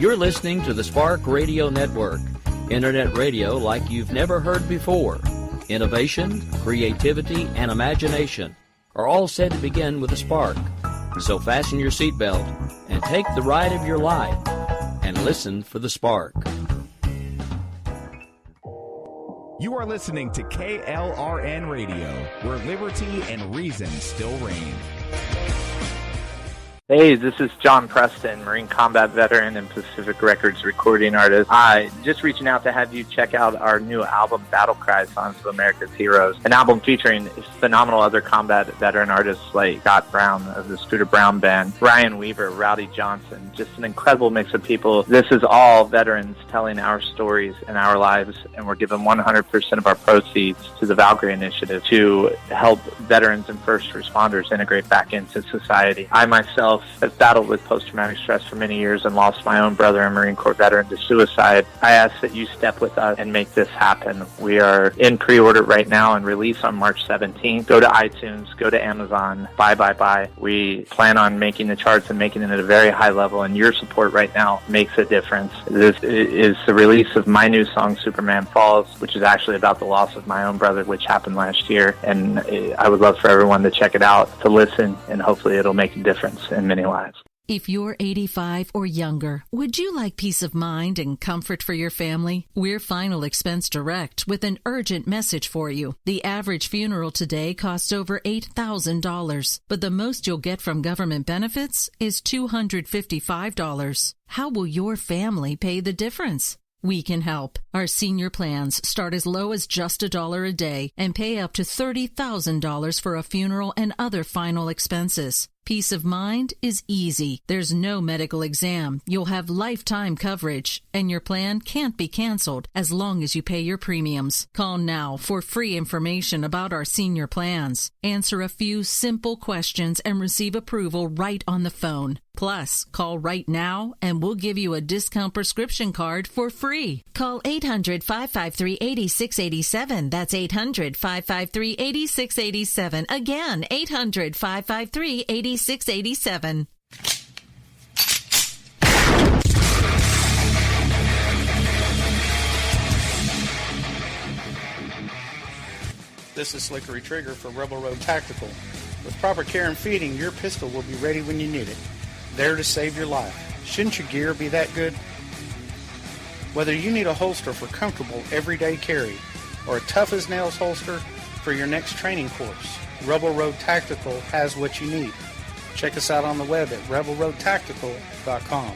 You're listening to the Spark Radio Network, internet radio like you've never heard before. Innovation, creativity, and imagination are all said to begin with a spark. So fasten your seatbelt and take the ride of your life and listen for the spark. You are listening to KLRN Radio, where liberty and reason still reign. Hey, this is John Preston, Marine Combat Veteran and Pacific Records recording artist. Just reaching out to have you check out our new album, Battle Cry, Songs of America's Heroes, an album featuring phenomenal other combat veteran artists like Scott Brown of the Scooter Brown Band, Ryan Weaver, Rowdy Johnson, just an incredible mix of people. This is all veterans telling our stories and our lives, and we're giving 100% of our proceeds to the Valkyrie Initiative to help veterans and first responders integrate back into society. I myself have battled with post-traumatic stress for many years and lost my own brother, a Marine Corps veteran, to suicide. I ask that you step with us and make this happen. We are in pre-order right now and release on March 17th. Go to iTunes, go to Amazon, buy. We plan on making the charts and making it at a very high level, and your support right now makes a difference. This is the release of my new song, Superman Falls, which is actually about the loss of my own brother, which happened last year, and I would love for everyone to check it out, to listen, and hopefully it'll make a difference in many lives. If you're 85 or younger, would you like peace of mind and comfort for your family? We're Final Expense Direct with an urgent message for you. The average funeral today costs over $8,000, but the most you'll get from government benefits is $255. How will your family pay the difference? We can help. Our senior plans start as low as just $1 a day and pay up to $30,000 for a funeral and other final expenses. Peace of mind is easy. There's no medical exam. You'll have lifetime coverage, and your plan can't be canceled as long as you pay your premiums. Call now for free information about our senior plans. Answer a few simple questions and receive approval right on the phone. Plus, call right now and we'll give you a discount prescription card for free. Call 800-553-8687. That's 800-553-8687. Again, 800-553-8687. This is Slickery Trigger for Rebel Road Tactical. With proper care and feeding, your pistol will be ready when you need it. There to save your life. Shouldn't your gear be that good? Whether you need a holster for comfortable everyday carry or a tough-as-nails holster for your next training course, Rebel Road Tactical has what you need. Check us out on the web at rebelroadtactical.com.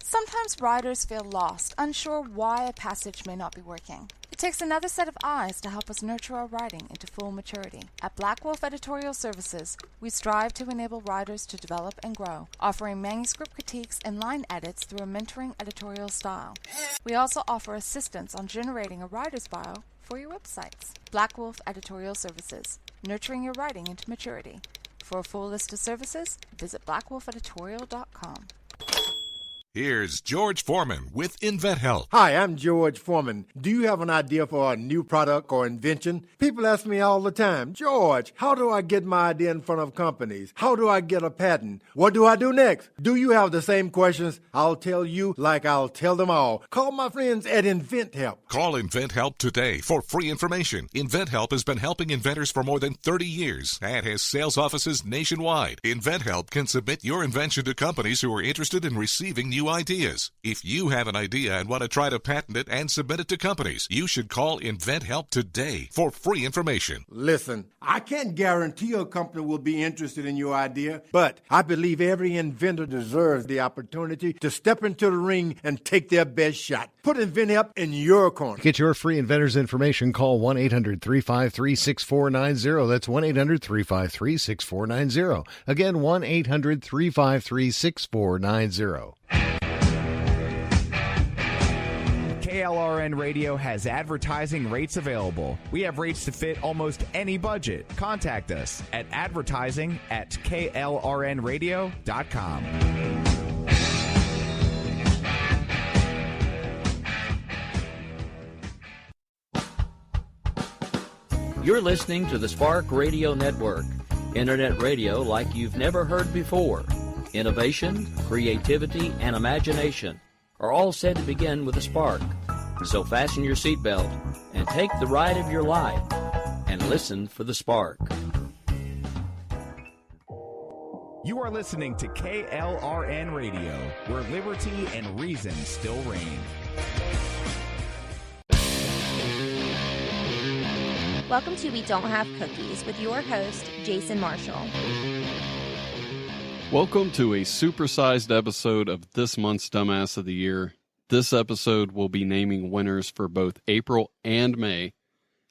Sometimes riders feel lost, unsure why a passage may not be working. It takes another set of eyes to help us nurture our writing into full maturity. At Black Wolf Editorial Services, we strive to enable writers to develop and grow, offering manuscript critiques and line edits through a mentoring editorial style. We also offer assistance on generating a writer's bio for your websites. Black Wolf Editorial Services, nurturing your writing into maturity. For a full list of services, visit blackwolfeditorial.com. Here's George Foreman with InventHelp. Hi, I'm George Foreman. Do you have an idea for a new product or invention? People ask me all the time, George, how do I get my idea in front of companies? How do I get a patent? What do I do next? Do you have the same questions? I'll tell you like I'll tell them all. Call my friends at InventHelp. Call InventHelp today for free information. InventHelp has been helping inventors for more than 30 years and has sales offices nationwide. InventHelp can submit your invention to companies who are interested in receiving new ideas. If you have an idea and want to try to patent it and submit it to companies, you should call InventHelp today for free information. Listen, I can't guarantee a company will be interested in your idea, but I believe every inventor deserves the opportunity to step into the ring and take their best shot. Put InventHelp in your corner. To get your free inventor's information, call 1-800-353-6490. That's 1-800-353-6490. Again, 1-800-353-6490. KLRN Radio has advertising rates available. We have rates to fit almost any budget. Contact us at advertising@klrnradio.com. You're listening to the Spark Radio Network, Internet radio like you've never heard before. Innovation, creativity, and imagination are all said to begin with a spark. So fasten your seatbelt and take the ride of your life and listen for the spark. You are listening to KLRN Radio, where liberty and reason still reign. Welcome to We Don't Have Cookies with your host, Jason Marshall. Welcome to a supersized episode of this month's Dumbass of the Year. This episode will be naming winners for both April and May.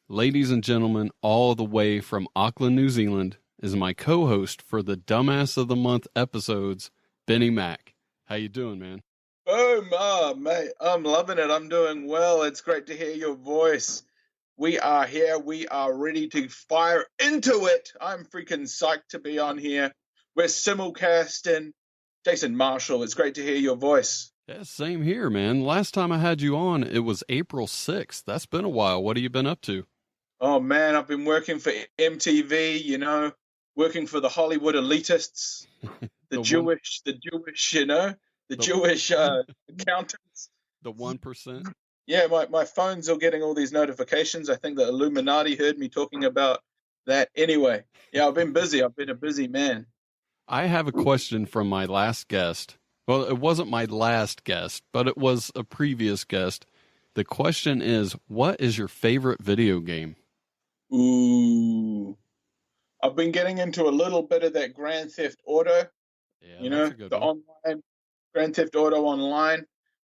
Ladies and gentlemen, all the way from Auckland, New Zealand, is my co-host for the Dumbass of the Month episodes, Benny Mack. How you doing, man? Oh, mate, I'm loving it. I'm doing well. It's great to hear your voice. We are here. We are ready to fire into it. I'm freaking psyched to be on here. We're simulcasting. Jason Marshall, it's great to hear your voice. Yeah, same here, man. Last time I had you on, it was April 6th. That's been a while. What have you been up to? Oh, man, I've been working for MTV, working for the Hollywood elitists, the Jewish, Jewish accountants. The 1%? Yeah, my phone's all getting all these notifications. I think the Illuminati heard me talking about that. Anyway, yeah, I've been busy. I've been a busy man. I have a question from my last guest. Well, it wasn't my last guest, but it was a previous guest. The question is, what is your favorite video game? Ooh. I've been getting into a little bit of that Grand Theft Auto. Yeah, the online Grand Theft Auto online.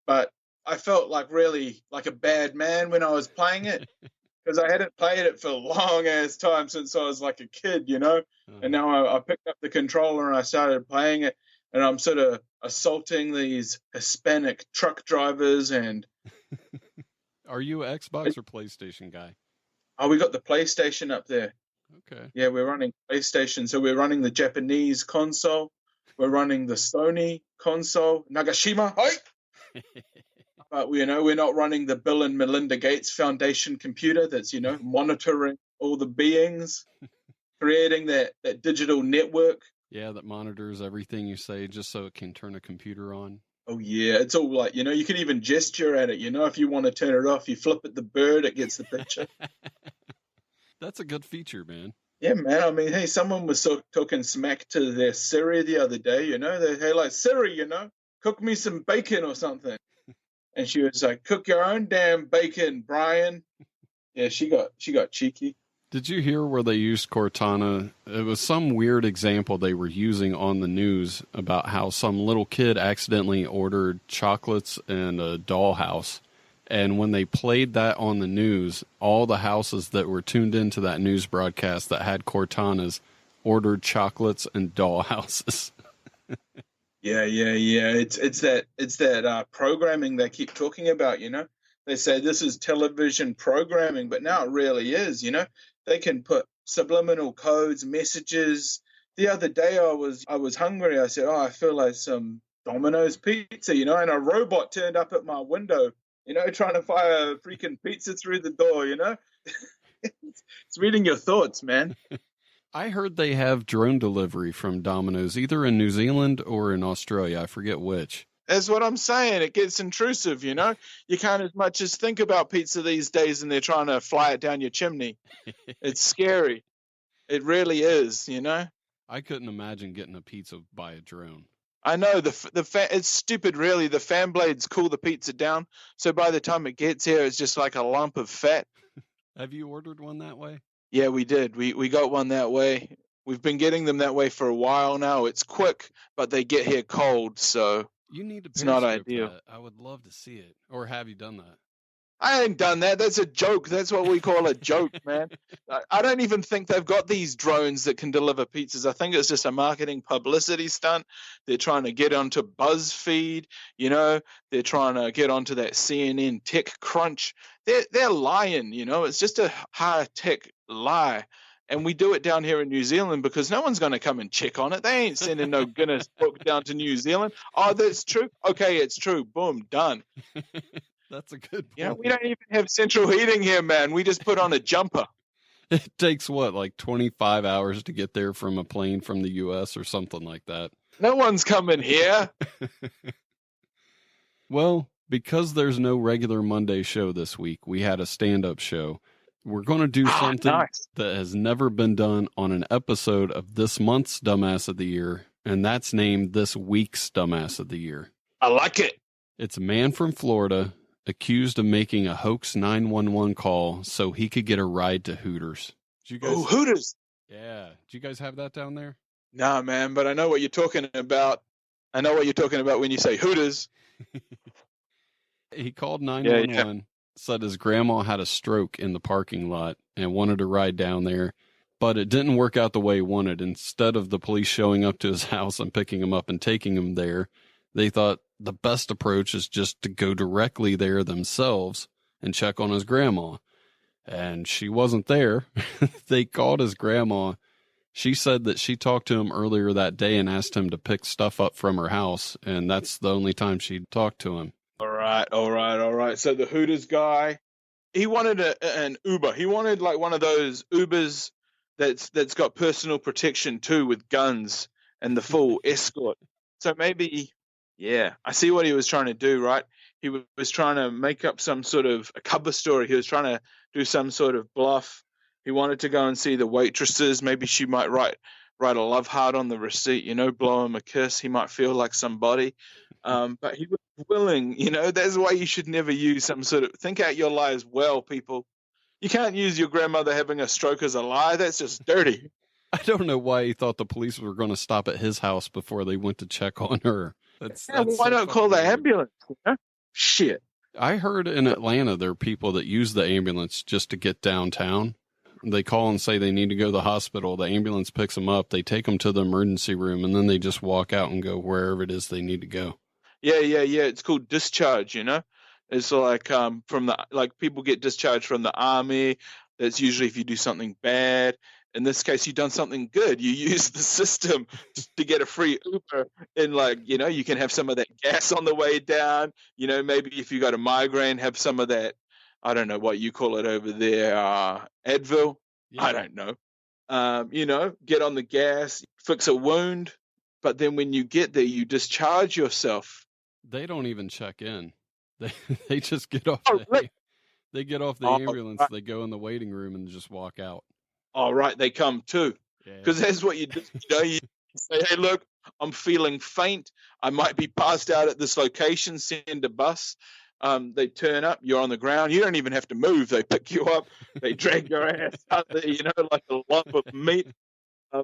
But I felt really like a bad man when I was playing it because I hadn't played it for a long ass time since I was like a kid, And now I picked up the controller and I started playing it, and I'm sort of assaulting these Hispanic truck drivers. And Are you an Xbox or PlayStation guy? Oh, we got the PlayStation up there. Okay. Yeah, we're running PlayStation. So we're running the Japanese console. We're running the Sony console. Nagashima, hi! But, we're not running the Bill and Melinda Gates Foundation computer that's, monitoring all the beings, creating that digital network. Yeah, that monitors everything you say just so it can turn a computer on. Oh, yeah. It's all like, you can even gesture at it. If you want to turn it off, you flip at the bird, it gets the picture. That's a good feature, man. Yeah, man. I mean, hey, someone was talking smack to their Siri the other day, Hey, like, Siri, cook me some bacon or something. And she was like, cook your own damn bacon, Brian. Yeah, she got cheeky. Did you hear where they used Cortana? It was some weird example they were using on the news about how some little kid accidentally ordered chocolates in a dollhouse. And when they played that on the news, all the houses that were tuned into that news broadcast that had Cortanas ordered chocolates and dollhouses. Yeah. It's that programming they keep talking about, They say this is television programming, but now it really is, They can put subliminal codes, messages. The other day I was hungry. I said, I feel like some Domino's pizza, and a robot turned up at my window, trying to fire a freaking pizza through the door, It's reading your thoughts, man. I heard they have drone delivery from Domino's, either in New Zealand or in Australia. I forget which. That's what I'm saying. It gets intrusive, You can't as much as think about pizza these days, and they're trying to fly it down your chimney. It's scary. It really is, I couldn't imagine getting a pizza by a drone. I know it's stupid, really. The fan blades cool the pizza down, so by the time it gets here, it's just like a lump of fat. Have you ordered one that way? Yeah, we did. We got one that way. We've been getting them that way for a while now. It's quick, but they get here cold, so you need to. It's not ideal. That. I would love to see it. Or have you done that? I ain't done that. That's a joke. That's what we call a joke, man. I don't even think they've got these drones that can deliver pizzas. I think it's just a marketing publicity stunt. They're trying to get onto BuzzFeed, They're trying to get onto that CNN Tech Crunch. They're lying, It's just a high-tech lie. And we do it down here in New Zealand because no one's going to come and check on it. They ain't sending no Guinness book down to New Zealand. Oh, that's true? Okay, it's true. Boom, done. That's a good point. Yeah, we don't even have central heating here, man. We just put on a jumper. It takes what, like 25 hours to get there from a plane from the U.S. or something like that. No one's coming here. Well, because there's no regular Monday show this week, we had a stand-up show. We're going to do something that has never been done on an episode of this month's Dumbass of the Year, and that's named this week's Dumbass of the Year. I like it. It's a man from Florida accused of making a hoax 911 call so he could get a ride to Hooters. Hooters. Yeah. Do you guys have that down there? Nah, man, but I know what you're talking about. I know what you're talking about when you say Hooters. He called 911, yeah. said his grandma had a stroke in the parking lot and wanted to ride down there, but it didn't work out the way he wanted. Instead of the police showing up to his house and picking him up and taking him there, they thought the best approach is just to go directly there themselves and check on his grandma. And she wasn't there. They called his grandma. She said that she talked to him earlier that day and asked him to pick stuff up from her house, and that's the only time she talked to him. All right. So the Hooters guy, he wanted an Uber. He wanted like one of those Ubers that's got personal protection too, with guns and the full escort. So maybe, yeah, I see what he was trying to do, right? He was trying to make up some sort of a cover story. He was trying to do some sort of bluff. He wanted to go and see the waitresses. Maybe she might write a love heart on the receipt, blow him a kiss. He might feel like somebody. But he was willing, that's why you should never use some sort of, think out your lie as well, people. You can't use your grandmother having a stroke as a lie. That's just dirty. I don't know why he thought the police were going to stop at his house before they went to check on her. That's why not call the ambulance? Shit. I heard in Atlanta there are people that use the ambulance just to get downtown. They call and say they need to go to the hospital. The ambulance picks them up. They take them to the emergency room, and then they just walk out and go wherever it is they need to go. Yeah. It's called discharge, It's like people get discharged from the army. That's usually if you do something bad. In this case, you've done something good. You use the system to get a free Uber, and you can have some of that gas on the way down. Maybe if you got a migraine, have some of that. I don't know what you call it over there, Advil. Yeah. I don't know. Get on the gas, fix a wound, but then when you get there, you discharge yourself. They don't even check in. They just get off. They get off the ambulance. Right. They go in the waiting room and just walk out. All right, they come too, because that's what you do. You say, "Hey, look, I'm feeling faint. I might be passed out at this location. Send a bus." They turn up. You're on the ground. You don't even have to move. They pick you up. They drag your ass out there, like a lump of meat.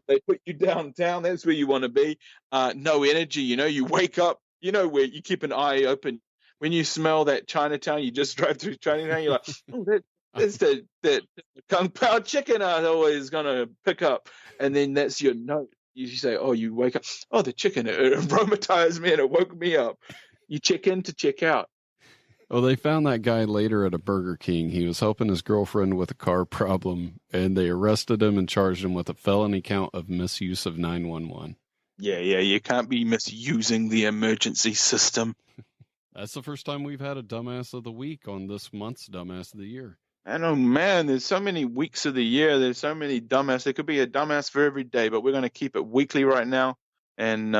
They put you downtown. That's where you want to be. No energy. You wake up. Where you keep an eye open. When you smell that Chinatown, you just drive through Chinatown. You're like, oh, that's that Kung Pao chicken I always gonna pick up. And then that's your note. You say, oh, you wake up. Oh, the chicken. It aromatized me and it woke me up. You check in to check out. Well, they found that guy later at a Burger King. He was helping his girlfriend with a car problem, and they arrested him and charged him with a felony count of misuse of 911. Yeah, you can't be misusing the emergency system. That's the first time we've had a Dumbass of the Week on this month's Dumbass of the Year. I know, man, there's so many weeks of the year. There's so many dumbass. There could be a dumbass for every day, but we're going to keep it weekly right now. And,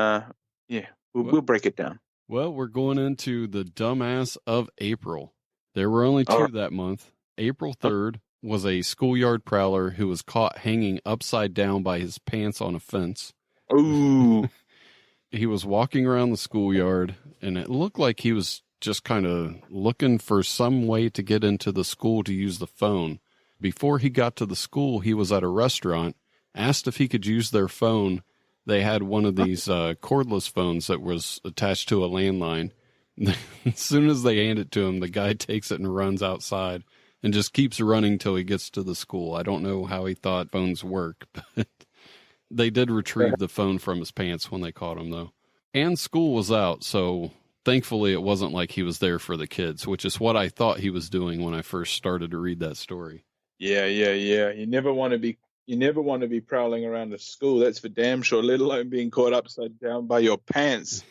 we'll break it down. Well, we're going into the Dumbass of April. There were only two that month. April 3rd was a schoolyard prowler who was caught hanging upside down by his pants on a fence. Ooh. He was walking around the schoolyard, and it looked like he was just kind of looking for some way to get into the school to use the phone. Before he got to the school, he was at a restaurant, asked if he could use their phone. They had one of these cordless phones that was attached to a landline. As soon as they hand it to him, the guy takes it and runs outside and just keeps running till he gets to the school. I don't know how he thought phones work, but they did retrieve the phone from his pants when they caught him, though. And school was out, so thankfully it wasn't like he was there for the kids, which is what I thought he was doing when I first started to read that story. Yeah. You never want to be prowling around the school. That's for damn sure, let alone being caught upside down by your pants.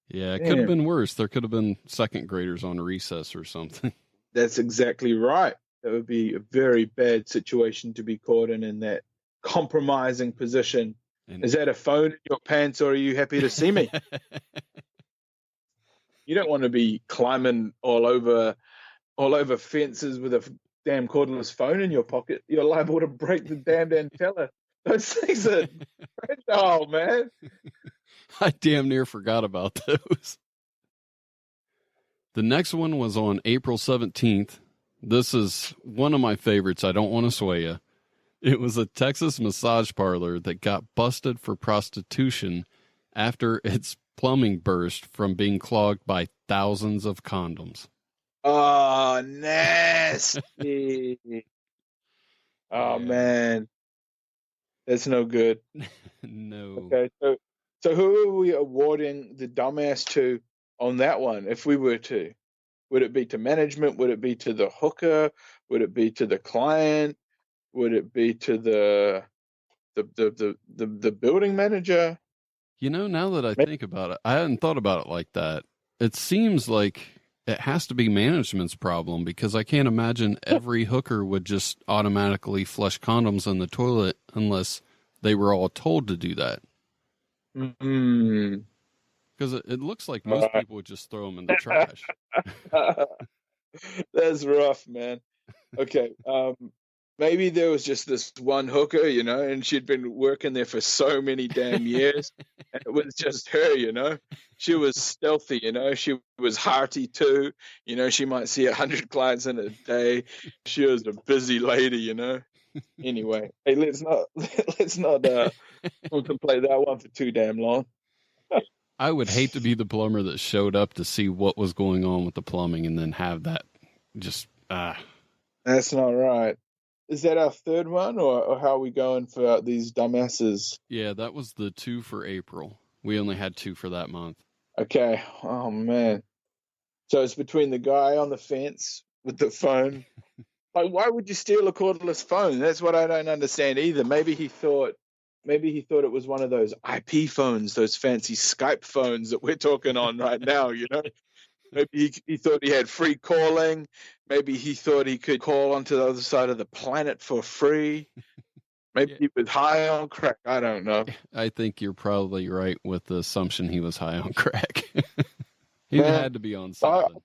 Yeah, it could have been worse. There could have been second graders on recess or something. That's exactly right. That would be a very bad situation to be caught in that compromising position. Is that a phone in your pants, or are you happy to see me? You don't want to be climbing all over fences with a damn cordless phone in your pocket. You're liable to break the damned antenna. Those things are fragile, man. I damn near forgot about those. The next one was on April 17th. This is one of my favorites. I don't want to sway you. It was a Texas massage parlor that got busted for prostitution after its plumbing burst from being clogged by thousands of condoms. Oh, nasty. Oh, man. That's no good. No. Okay, so who are we awarding the dumbass to on that one, if we were to? Would it be to management? Would it be to the hooker? Would it be to the client? Would it be to the building manager? You know, now that I think about it, I hadn't thought about it like that. It seems like it has to be management's problem, because I can't imagine every hooker would just automatically flush condoms in the toilet unless they were all told to do that. Mm-hmm. Because it looks like most people would just throw them in the trash. That's rough, man. Okay, maybe there was just this one hooker, and she'd been working there for so many damn years, and it was just her, She was stealthy, She was hearty too, She might see 100 clients in a day. She was a busy lady, Anyway, hey, let's not contemplate that one for too damn long. I would hate to be the plumber that showed up to see what was going on with the plumbing and then have that just, That's not right. Is that our third one, or how are we going for these dumbasses? Yeah, that was the 2 for April. We only had 2 for that month. Okay. Oh, man. So it's between the guy on the fence with the phone. Like, why would you steal a cordless phone? That's what I don't understand either. Maybe he thought it was one of those IP phones, those fancy Skype phones that we're talking on right now, Maybe he thought he had free calling. Maybe he thought he could call onto the other side of the planet for free. Maybe he was high on crack. I don't know. I think you're probably right with the assumption he was high on crack. He had to be on something.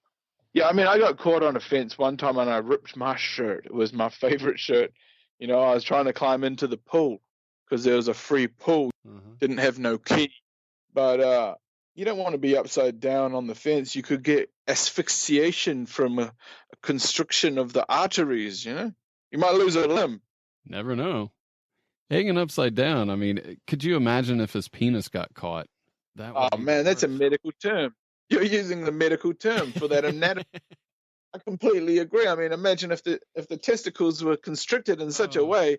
Yeah, I mean, I got caught on a fence one time and I ripped my shirt. It was my favorite shirt. I was trying to climb into the pool because there was a free pool. Didn't have no key. But you don't want to be upside down on the fence. You could get asphyxiation from a constriction of the arteries, You might lose a limb. Never know. Hanging upside down, I mean, could you imagine if his penis got caught? That's a medical term. You're using the medical term for that anatomy. I completely agree. I mean, imagine if the testicles were constricted in such a way,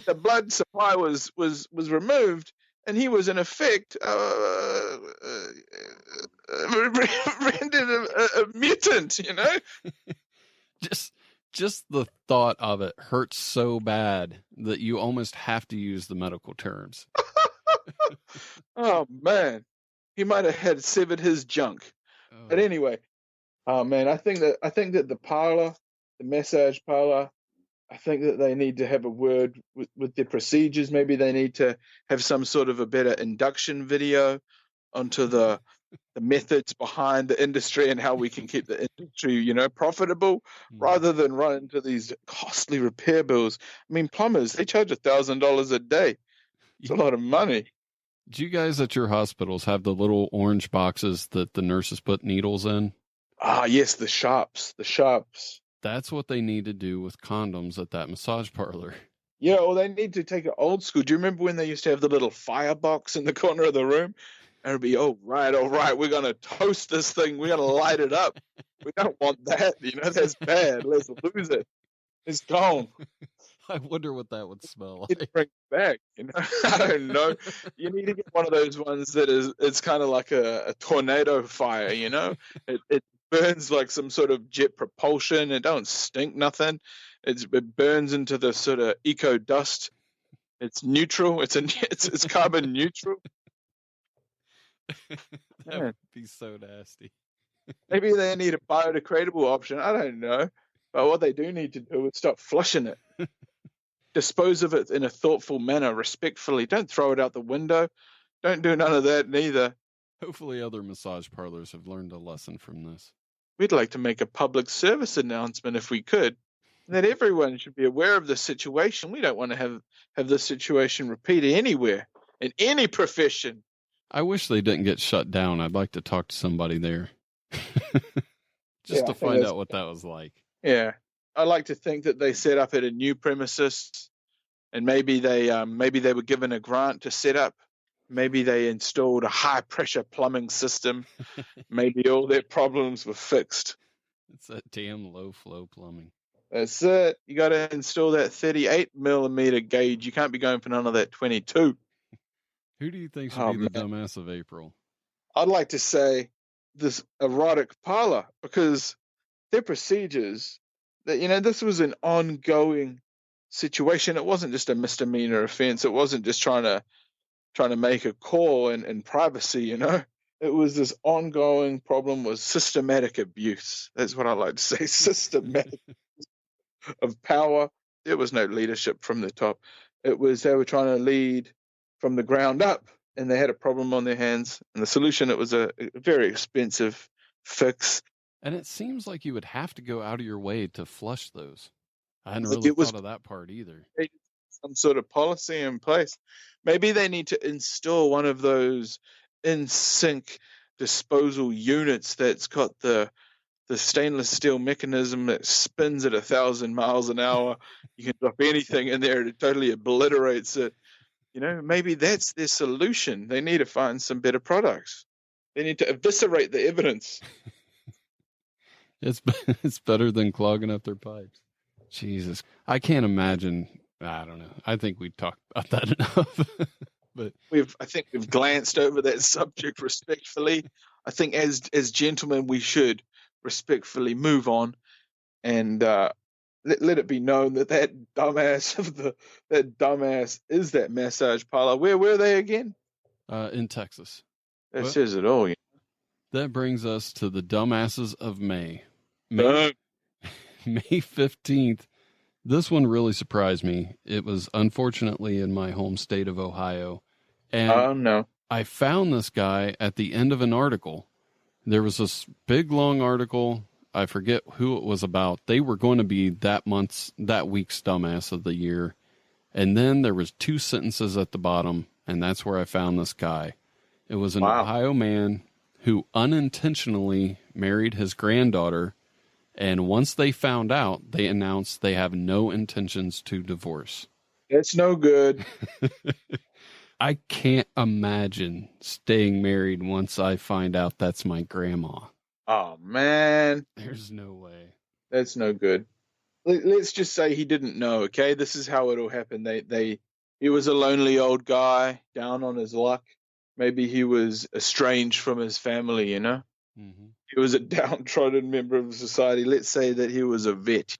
the blood supply was removed, and he was in effect rendered a mutant. Just the thought of it hurts so bad that you almost have to use the medical terms. Oh man, he might have had severed his junk. But anyway, man, I think that the parlor, the massage parlor, I think that they need to have a word with their procedures. Maybe they need to have some sort of a better induction video onto the methods behind the industry and how we can keep the industry, profitable, rather than run into these costly repair bills. I mean, plumbers, they charge $1,000 a day. It's a lot of money. Do you guys at your hospitals have the little orange boxes that the nurses put needles in? Ah, yes, the sharps. That's what they need to do with condoms at that massage parlor. Yeah, well, they need to take it old school. Do you remember when they used to have the little firebox in the corner of the room? And it'd be, all right, we're going to toast this thing. We're going to light it up. We don't want that. That's bad. Let's lose it. It's gone. I wonder what that would smell like. It brings back, I don't know. You need to get one of those ones that it's kind of like a tornado fire, It burns like some sort of jet propulsion. It don't stink nothing. It burns into the sort of eco dust. It's neutral. It's carbon neutral. That would be so nasty. Maybe they need a biodegradable option. I don't know. But what they do need to do is stop flushing it. Dispose of it in a thoughtful manner, respectfully. Don't throw it out the window. Don't do none of that neither. Hopefully other massage parlors have learned a lesson from this. We'd like to make a public service announcement if we could, that everyone should be aware of the situation. We don't want to have this situation repeated anywhere, in any profession. I wish they didn't get shut down. I'd like to talk to somebody there. Just to find out what that was like. Yeah. I like to think that they set up at a new premises, and maybe they were given a grant to set up. Maybe they installed a high-pressure plumbing system. Maybe all their problems were fixed. It's that damn low-flow plumbing. That's it. You got to install that 38-millimeter gauge. You can't be going for none of that 22. Who do you think should be the dumbass of April? I'd like to say this erotic parlor, because their procedures, that this was an ongoing situation. It wasn't just a misdemeanor offense. It wasn't just trying to make a call in privacy. It was this ongoing problem with systematic abuse. That's what I like to say. Systematic of power. There was no leadership from the top. It was they were trying to lead from the ground up, and they had a problem on their hands. And the solution, it was a very expensive fix. And it seems like you would have to go out of your way to flush those. I hadn't really thought of that part either. Some sort of policy in place. Maybe they need to install one of those in-sync disposal units that's got the stainless steel mechanism that spins at 1,000 miles an hour. You can drop anything in there, it totally obliterates it. Maybe that's their solution. They need to find some better products. They need to eviscerate the evidence. It's better than clogging up their pipes. Jesus. I can't imagine. I don't know. I think we talked about that enough. But I think we've glanced over that subject respectfully. I think as gentlemen, we should respectfully move on and let it be known that dumbass is that massage parlor. Where were they again? In Texas. That says it all. That brings us to the dumbasses of May. May 15th. This one really surprised me. It was unfortunately in my home state of Ohio. And I found this guy at the end of an article. There was this big, long article. I forget who it was about. They were going to be that week's dumbass of the year. And then there was 2 sentences at the bottom, and that's where I found this guy. It was an Ohio man who unintentionally married his granddaughter. And once they found out, they announced they have no intentions to divorce. It's no good. I can't imagine staying married once I find out that's my grandma. Oh, man. There's no way. That's no good. Let's just say he didn't know, okay? This is how it'll happen. He was a lonely old guy, down on his luck. Maybe he was estranged from his family, Mm-hmm. He was a downtrodden member of society. Let's say that he was a vet.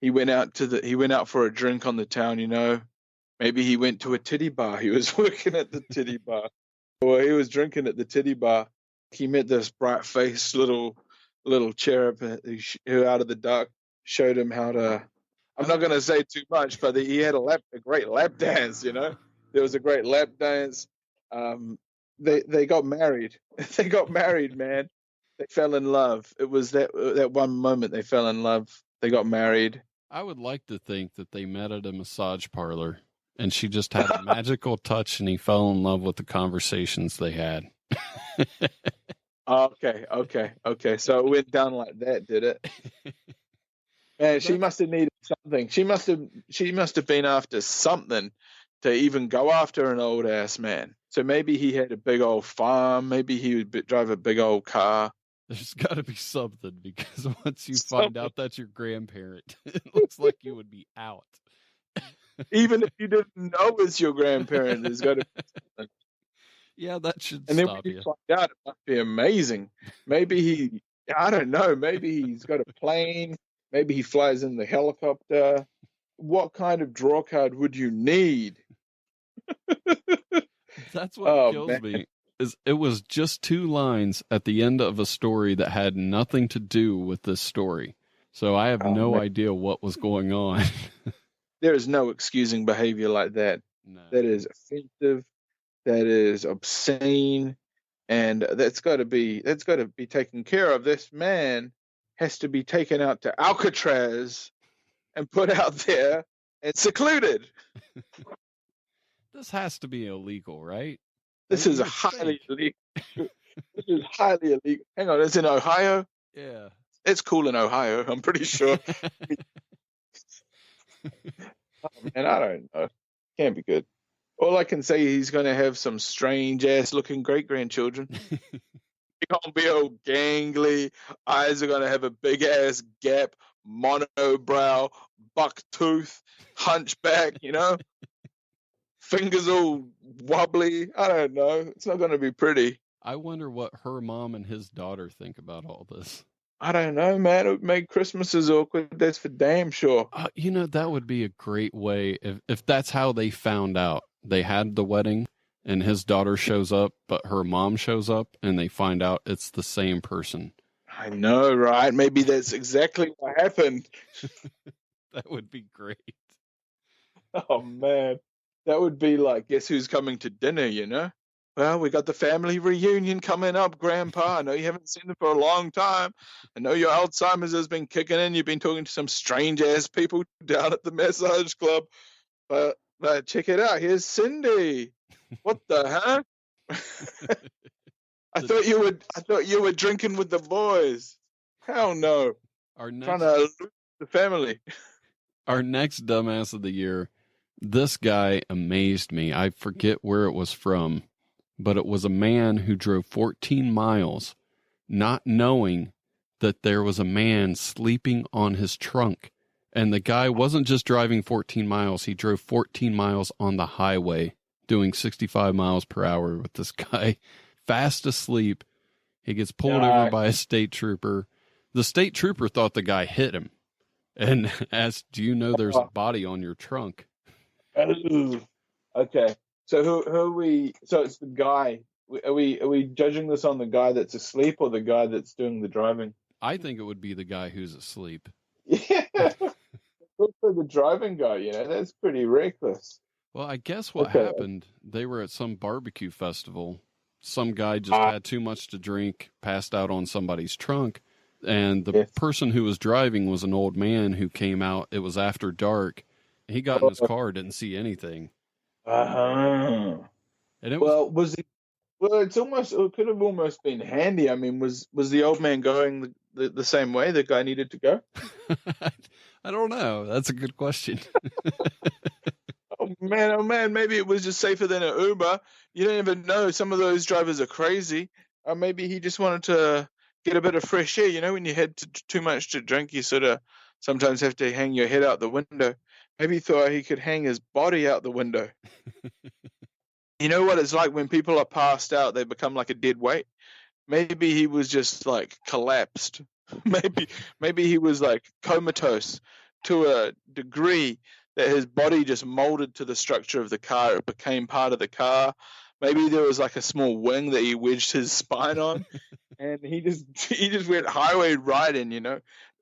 He went out for a drink on the town, Maybe he went to a titty bar. He was working at the titty bar. Or he was drinking at the titty bar. He met this bright-faced little cherub who out of the dark showed him how to, I'm not going to say too much, but he had a great lap dance, There was a great lap dance. They got married. They got married, man. They fell in love. It was that one moment they fell in love. They got married. I would like to think that they met at a massage parlor and she just had a magical touch and he fell in love with the conversations they had. Okay. So it went down like that, did it? Man, she must have needed something. She must have been after something to even go after an old ass man. So maybe he had a big old farm. Maybe he would drive a big old car. There's got to be something, because once you find out that's your grandparent, it looks like you would be out. Even if you didn't know it's your grandparent, there's got to be something. Yeah, that should and then stop when you. Find out, it must be amazing. Maybe I don't know. Maybe he's got a plane. Maybe he flies in the helicopter. What kind of draw card would you need? That's what kills me. It was just 2 lines at the end of a story that had nothing to do with this story. So I have no idea what was going on. There is no excusing behavior like that. No. That is offensive. That is obscene. And that's got to be taken care of. This man has to be taken out to Alcatraz and put out there and secluded. This has to be illegal, right? This is highly illegal. This is highly illegal. Hang on, it's in Ohio? Yeah. It's cool in Ohio, I'm pretty sure. And I don't know. Can't be good. All I can say is he's going to have some strange-ass looking great-grandchildren. They're going to be all gangly. Eyes are going to have a big-ass gap, monobrow, buck tooth, hunchback, Fingers all wobbly. I don't know. It's not going to be pretty. I wonder what her mom and his daughter think about all this. I don't know, man. It would make Christmases awkward. That's for damn sure. That would be a great way if that's how they found out. They had the wedding and his daughter shows up, but her mom shows up and they find out it's the same person. I know, right? Maybe that's exactly what happened. That would be great. Oh, man. That would be like, guess who's coming to dinner, Well, we got the family reunion coming up, Grandpa. I know you haven't seen them for a long time. I know your Alzheimer's has been kicking in. You've been talking to some strange-ass people down at the massage club. But check it out. Here's Cindy. What the heck? I thought you were drinking with the boys. Hell no. Trying to lose the family. Our next dumbass of the year. This guy amazed me. I forget where it was from, but it was a man who drove 14 miles, not knowing that there was a man sleeping on his trunk. And the guy wasn't just driving 14 miles. He drove 14 miles on the highway, doing 65 miles per hour with this guy fast asleep. He gets pulled over by a state trooper. The state trooper thought the guy hit him and asked, do you know there's a body on your trunk? Okay. So who are we? So it's the guy. Are we judging this on the guy that's asleep or the guy that's doing the driving? I think it would be the guy who's asleep. Yeah. Also the driving guy, that's pretty reckless. Well, I guess what happened, they were at some barbecue festival. Some guy just had too much to drink, passed out on somebody's trunk. And the person who was driving was an old man who came out. It was after dark. He got in his car, didn't see anything. And it was it could have almost been handy. I mean, was the old man going the same way the guy needed to go? I don't know. That's a good question. Oh man, maybe it was just safer than an Uber. You don't even know. Some of those drivers are crazy. Or maybe he just wanted to get a bit of fresh air. When you had too much to drink, you sort of sometimes have to hang your head out the window. Maybe he thought he could hang his body out the window. You know what it's like when people are passed out, they become like a dead weight. Maybe he was just like collapsed. Maybe he was like comatose to a degree that his body just molded to the structure of the car. It became part of the car. Maybe there was like a small wing that he wedged his spine on, and he just went highway riding.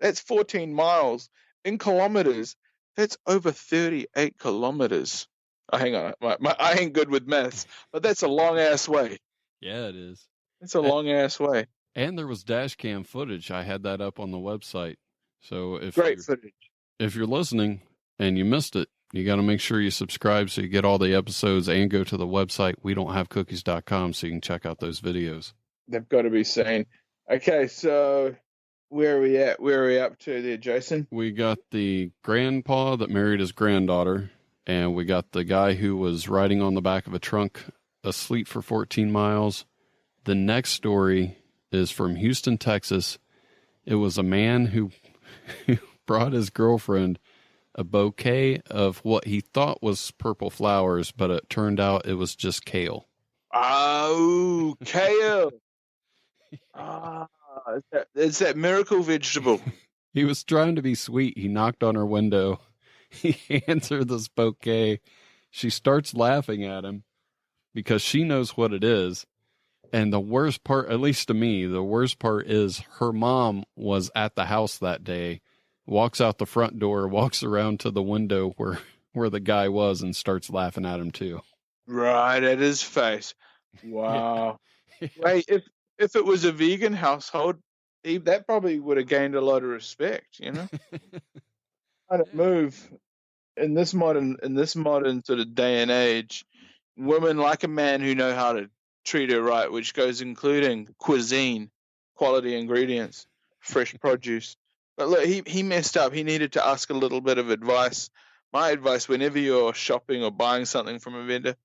That's 14 miles in kilometers. That's over 38 kilometers. Oh, hang on. I ain't good with maths, but that's a long-ass way. Yeah, it is. It's a long-ass way. And there was dash cam footage. I had that up on the website. So Great footage. If you're listening and you missed it, you got to make sure you subscribe so you get all the episodes and go to the website, wedon'thavecookies.com, so you can check out those videos. They've got to be seen. Okay, so where are we at? Where are we up to there, Jason? We got the grandpa that married his granddaughter, and we got the guy who was riding on the back of a trunk asleep for 14 miles. The next story is from Houston, Texas. It was a man who brought his girlfriend a bouquet of what he thought was purple flowers, but it turned out it was just kale. Oh, kale. It's that miracle vegetable. He was trying to be sweet. He knocked on her window. He hands her this bouquet. She starts laughing at him because she knows what it is. And the worst part, at least to me, the worst part is her mom was at the house that day walks out the front door, walks around to the window where the guy was and starts laughing at him too. Right at his face. Wow. Yeah. Wait, if it was a vegan household, that probably would have gained a lot of respect, you know? How to move in this modern sort of day and age, women like a man who know how to treat her right, which goes including cuisine, quality ingredients, fresh produce. But look, he messed up. He needed to ask a little bit of advice. My advice, whenever you're shopping or buying something from a vendor,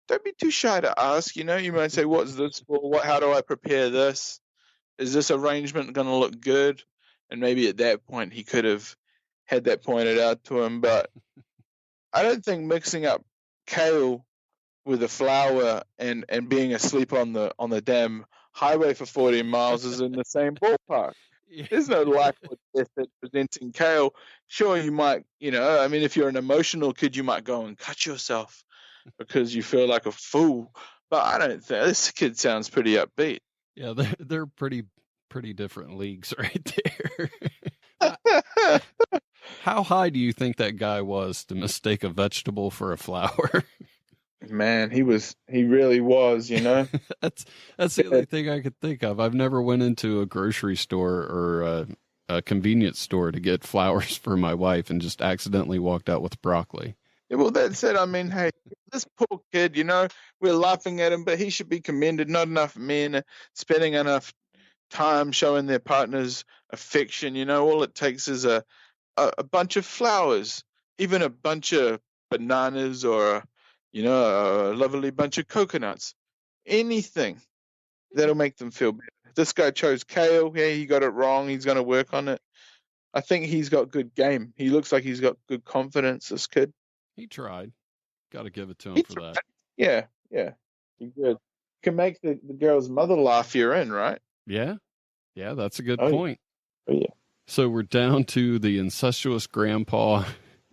don't be too shy to ask. You know, you might say, "What's this for? How do I prepare this? Is this arrangement going to look good?" And maybe at that point he could have had that pointed out to him. But I don't think mixing up kale with a flower and being asleep on the damn highway for 40 miles is in the same ballpark. There's no life or death at presenting kale. Sure, you might, I mean, if you're an emotional kid, you might go and cut yourself because you feel like a fool. But I don't think this kid sounds pretty upbeat. Yeah, they're pretty different leagues right there. How high do you think that guy was to mistake a vegetable for a flower? Man, he really was, That's the only thing I could think of. I've never went into a grocery store or a convenience store to get flowers for my wife and just accidentally walked out with broccoli. Yeah, well, that said, I mean, hey, this poor kid, we're laughing at him, but he should be commended. Not enough men spending enough time showing their partners affection. All it takes is a bunch of flowers, even a bunch of bananas or a lovely bunch of coconuts, anything that'll make them feel better. This guy chose kale. Yeah, he got it wrong. He's going to work on it. I think he's got good game. He looks like he's got good confidence, this kid. He tried. Got to give it to him for that. Yeah. He did. Can make the girl's mother laugh, you're in, right? Yeah, that's a good point. Yeah. So we're down to the incestuous grandpa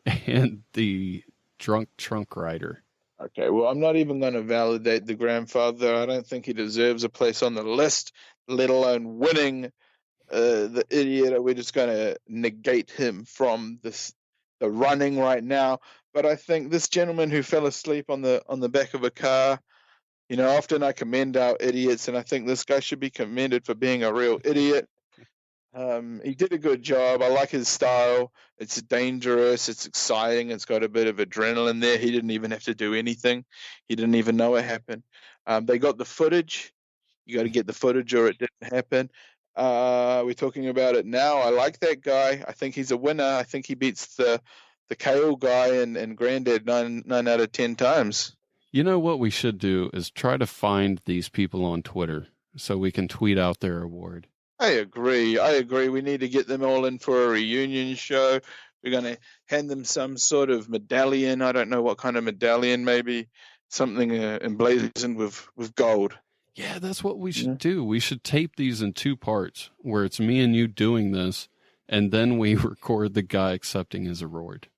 and the drunk trunk rider. Okay, well, I'm not even going to validate the grandfather. I don't think he deserves a place on the list, let alone winning the idiot. We're just going to negate him from the running right now. But I think this gentleman who fell asleep on the back of a car, often I commend our idiots, and I think this guy should be commended for being a real idiot. He did a good job. I like his style. It's dangerous. It's exciting. It's got a bit of adrenaline there. He didn't even have to do anything. He didn't even know it happened. They got the footage. You got to get the footage or it didn't happen. We're talking about it now. I like that guy. I think he's a winner. I think he beats the kale guy and Granddad 9 out of 10 times. You know what we should do is try to find these people on Twitter so we can tweet out their award. I agree. We need to get them all in for a reunion show. We're going to hand them some sort of medallion. I don't know what kind of medallion, maybe something emblazoned with gold. Yeah, that's what we should do. We should tape these in 2 parts where it's me and you doing this, and then we record the guy accepting his award.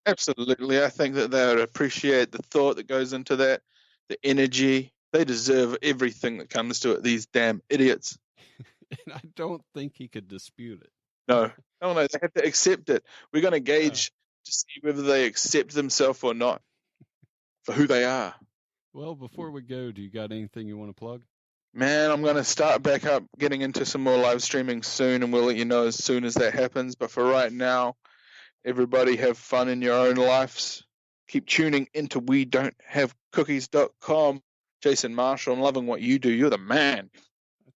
Absolutely. I think that they would appreciate the thought that goes into that, the energy. They deserve everything that comes to it, these damn idiots. And I don't think he could dispute it. No, they have to accept it. We're going to gauge to see whether they accept themselves or not for who they are. Well, before we go, do you got anything you want to plug? Man, I'm going to start back up getting into some more live streaming soon, and we'll let you know as soon as that happens. But for right now, everybody have fun in your own lives. Keep tuning into WeDon'tHaveCookies.com. Jason Marshall, I'm loving what you do. You're the man.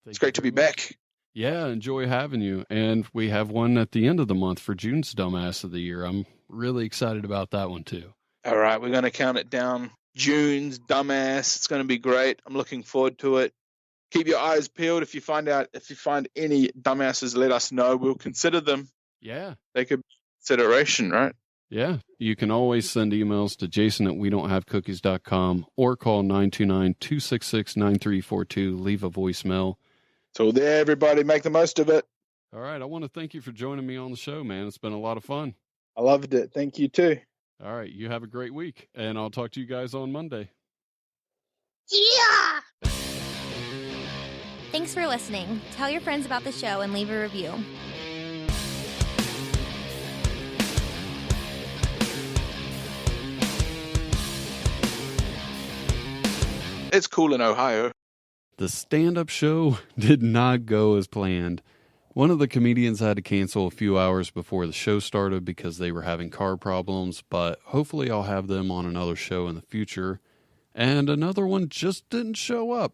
It's great to be back. Yeah, enjoy having you. And we have one at the end of the month for June's Dumbass of the Year. I'm really excited about that one, too. All right, we're going to count it down. June's Dumbass. It's going to be great. I'm looking forward to it. Keep your eyes peeled. If you find any dumbasses, let us know. We'll consider them. Yeah. They could be consideration, right? Yeah, you can always send emails to jason@wedon'thavecookies.com or call 929-266-9342. Leave a voicemail. So there, everybody, make the most of it. All right, I want to thank you for joining me on the show, man. It's been a lot of fun. I loved it. Thank you, too. All right, you have a great week, and I'll talk to you guys on Monday. Yeah! Thanks for listening. Tell your friends about the show and leave a review. It's cool in Ohio. The stand-up show did not go as planned. One of the comedians had to cancel a few hours before the show started because they were having car problems, but hopefully I'll have them on another show in the future. And another one just didn't show up.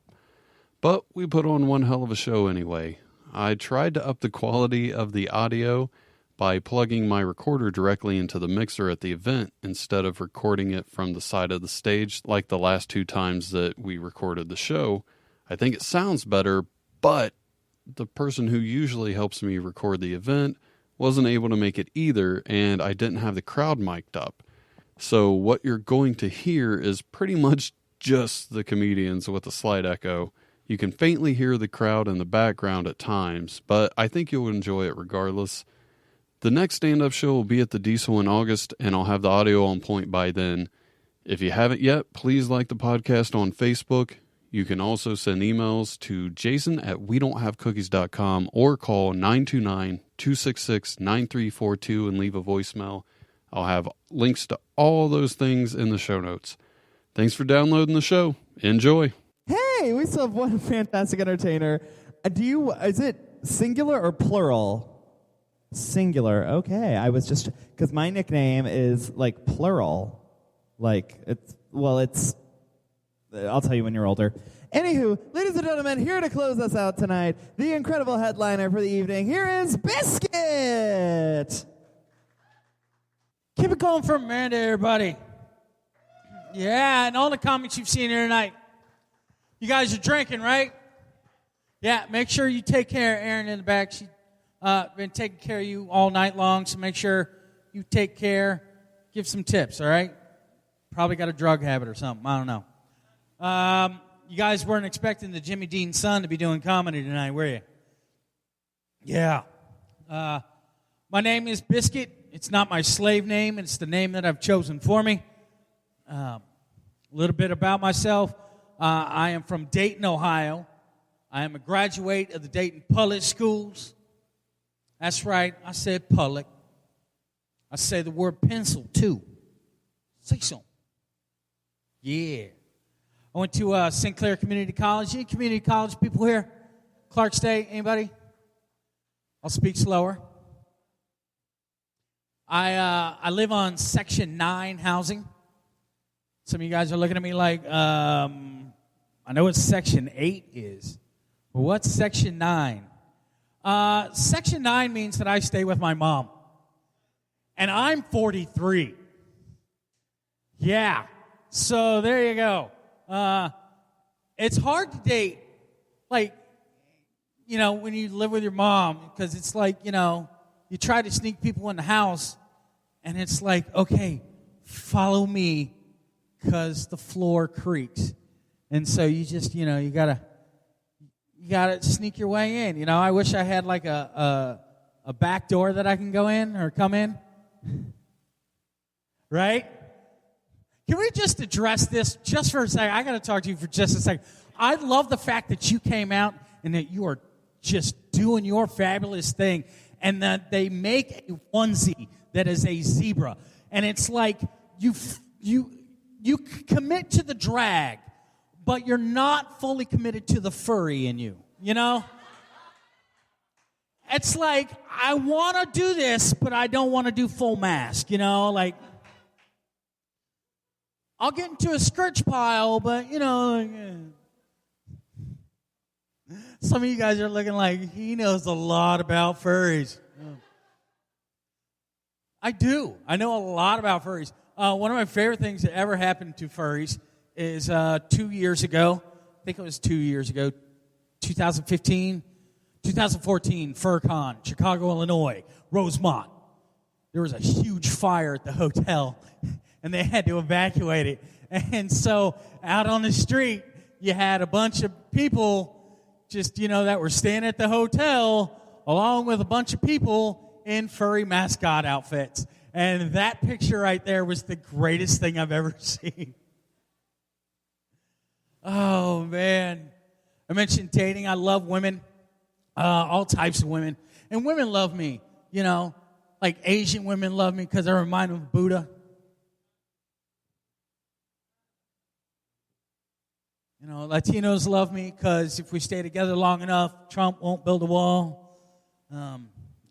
But we put on one hell of a show anyway. I tried to up the quality of the audio by plugging my recorder directly into the mixer at the event instead of recording it from the side of the stage like the last 2 times that we recorded the show. I think it sounds better, but the person who usually helps me record the event wasn't able to make it either, and I didn't have the crowd mic'd up. So what you're going to hear is pretty much just the comedians with a slight echo. You can faintly hear the crowd in the background at times, but I think you'll enjoy it regardless. The next stand-up show will be at the Diesel in August, and I'll have the audio on point by then. If you haven't yet, please like the podcast on Facebook. You can also send emails to jason@wedon'thavecookies.com or call 929-266-9342 and leave a voicemail. I'll have links to all those things in the show notes. Thanks for downloading the show. Enjoy. Hey, we still have one fantastic entertainer. Is it singular or plural? Singular. Okay. I was just, because my nickname is like plural. Like, it's, I'll tell you when you're older. Anywho, ladies and gentlemen, here to close us out tonight, the incredible headliner for the evening, here is Biscuit! Keep it going for Miranda, everybody. Yeah, and all the comics you've seen here tonight. You guys are drinking, right? Yeah, make sure you take care of Erin in the back. She's been taking care of you all night long, so make sure you take care. Give some tips, all right? Probably got a drug habit or something. I don't know. You guys weren't expecting the Jimmy Dean's son to be doing comedy tonight, were you? Yeah. My name is Biscuit. It's not my slave name. It's the name that I've chosen for me. A little bit about myself. I am from Dayton, Ohio. I am a graduate of the Dayton Public Schools. That's right. I said public. I say the word pencil, too. Say so. Yeah. I went to Sinclair Community College. Any community college people here? Clark State, anybody? I'll speak slower. I live on Section 9 housing. Some of you guys are looking at me like, I know what Section 8 is. But what's Section 9? Section 9 means that I stay with my mom. And I'm 43. Yeah. So there you go. It's hard to date, like, when you live with your mom, because it's like, you try to sneak people in the house, and it's like, okay, follow me, because the floor creaks. And so you just, you gotta sneak your way in. I wish I had like a back door that I can go in or come in. Right? Can we just address this just for a second? I got to talk to you for just a second. I love the fact that you came out and that you are just doing your fabulous thing, and that they make a onesie that is a zebra. And it's like you commit to the drag, but you're not fully committed to the furry in you, It's like, I want to do this, but I don't want to do full mask, like, I'll get into a scourge pile, but, some of you guys are looking like, he knows a lot about furries. I do. I know a lot about furries. One of my favorite things that ever happened to furries is 2 years ago. I think it was 2 years ago, 2014, FurCon, Chicago, Illinois, Rosemont. There was a huge fire at the hotel, and they had to evacuate it. And so out on the street, you had a bunch of people just, that were staying at the hotel, along with a bunch of people in furry mascot outfits. And that picture right there was the greatest thing I've ever seen. Oh, man. I mentioned dating. I love women, all types of women. And women love me, like Asian women love me because I remind them of Buddha. You know, Latinos love me because if we stay together long enough, Trump won't build a wall.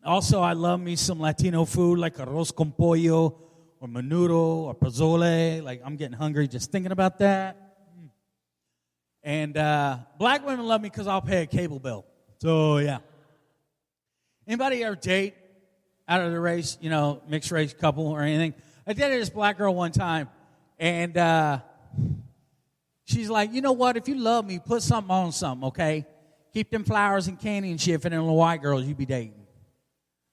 Also, I love me some Latino food like arroz con pollo or menudo or pozole. Like, I'm getting hungry just thinking about that. And black women love me because I'll pay a cable bill. So, yeah. Anybody ever date out of the race, you know, mixed race couple or anything? I dated this black girl one time, and she's like, you know what? If you love me, put something on something, okay? Keep them flowers and candy and shit for them little white girls you be dating.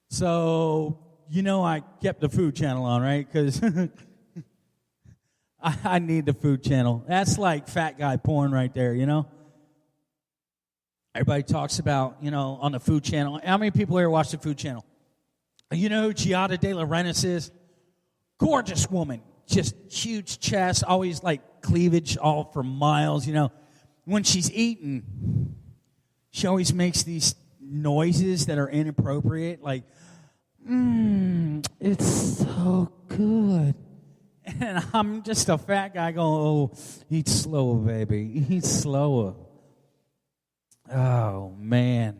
So, you know, I kept the Food Channel on, right? Because I need the Food Channel. That's like fat guy porn right there, you know? Everybody talks about, you know, on the Food Channel. How many people here watch the Food Channel? You know who Giada De Laurentiis is? Gorgeous woman. Just huge chest, always like cleavage all for miles, you know. When she's eating, she always makes these noises that are inappropriate, like, it's so good. And I'm just a fat guy going, oh, eat slower, baby. Eat slower. Oh, man.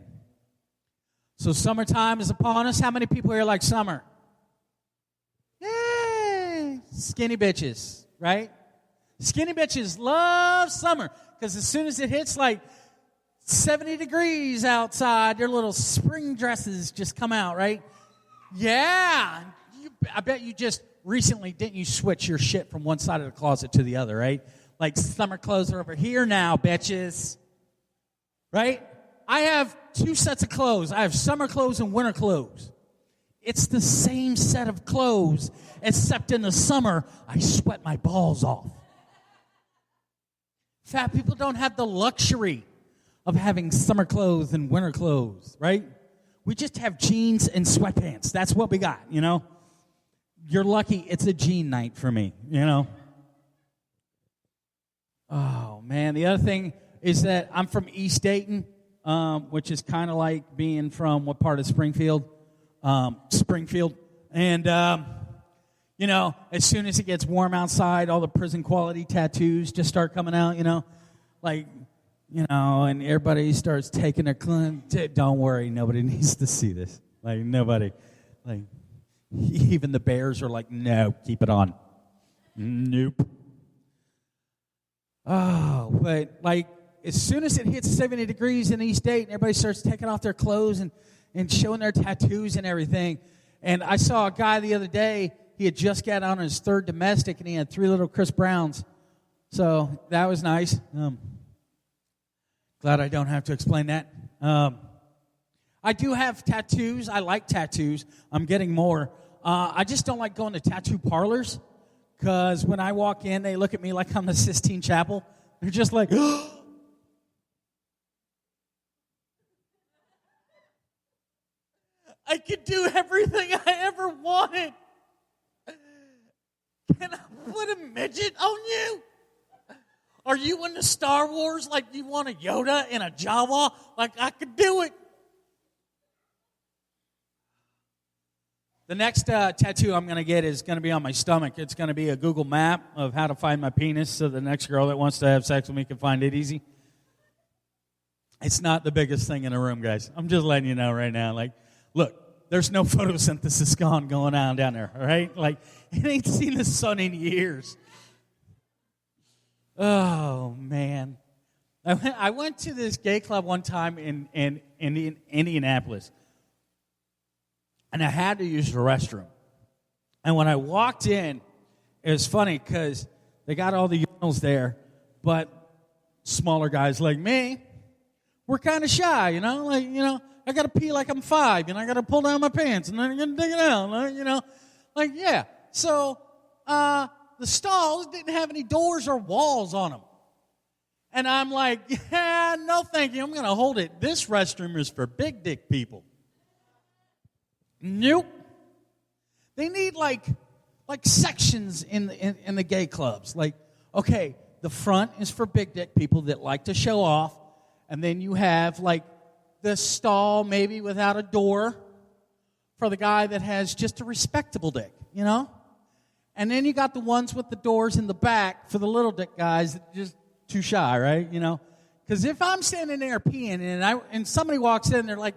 So summertime is upon us. How many people here like summer? Yay! Skinny bitches, right? Skinny bitches love summer because as soon as it hits like 70 degrees outside, their little spring dresses just come out, right? Yeah. I bet you just recently, didn't you switch your shit from one side of the closet to the other, right? Like summer clothes are over here now, bitches. Right? I have 2 sets of clothes. I have summer clothes and winter clothes. It's the same set of clothes, except in the summer, I sweat my balls off. Fat people don't have the luxury of having summer clothes and winter clothes, right? We just have jeans and sweatpants. That's what we got, you know? You're lucky it's a jean night for me, you know? Oh, man. The other thing is that I'm from East Dayton, which is kind of like being from what part of Springfield? Springfield. And, you know, as soon as it gets warm outside, all the prison quality tattoos just start coming out, you know? Like, you know, and everybody starts taking their don't worry, nobody needs to see this. Like, nobody. Like, even the bears are like, no, keep it on. Nope. Oh, but, like, as soon as it hits 70 degrees in East Dayton, everybody starts taking off their clothes and showing their tattoos and everything. And I saw a guy the other day, he had just got on his 3rd domestic, and he had 3 little Chris Browns. So that was nice. Glad I don't have to explain that. I do have tattoos. I like tattoos. I'm getting more. I just don't like going to tattoo parlors because when I walk in, they look at me like I'm the Sistine Chapel. They're just like, I could do everything I ever wanted. Can I put a midget on you? Are you into Star Wars like you want a Yoda and a Jawa? Like I could do it. The next tattoo I'm going to get is going to be on my stomach. It's going to be a Google map of how to find my penis so the next girl that wants to have sex with me can find it easy. It's not the biggest thing in the room, guys. I'm just letting you know right now. Like, look, there's no photosynthesis going on down there, all right? Like, it ain't seen the sun in years. Oh, man. I went to this gay club one time in Indianapolis, and I had to use the restroom. And when I walked in, it was funny because they got all the urinals there, but smaller guys like me were kind of shy, you know? Like, you know, I got to pee like I'm 5, and I got to pull down my pants, and then I'm going to dig it out, like, you know? Like, yeah. So, the stalls didn't have any doors or walls on them. And I'm like, yeah, no thank you, I'm going to hold it. This restroom is for big dick people. Nope. They need like sections in the gay clubs. Like, okay, the front is for big dick people that like to show off, and then you have like the stall maybe without a door for the guy that has just a respectable dick, you know? And then you got the ones with the doors in the back for the little dick guys that just too shy, right? You know, because if I'm standing there peeing and somebody walks in, they're like,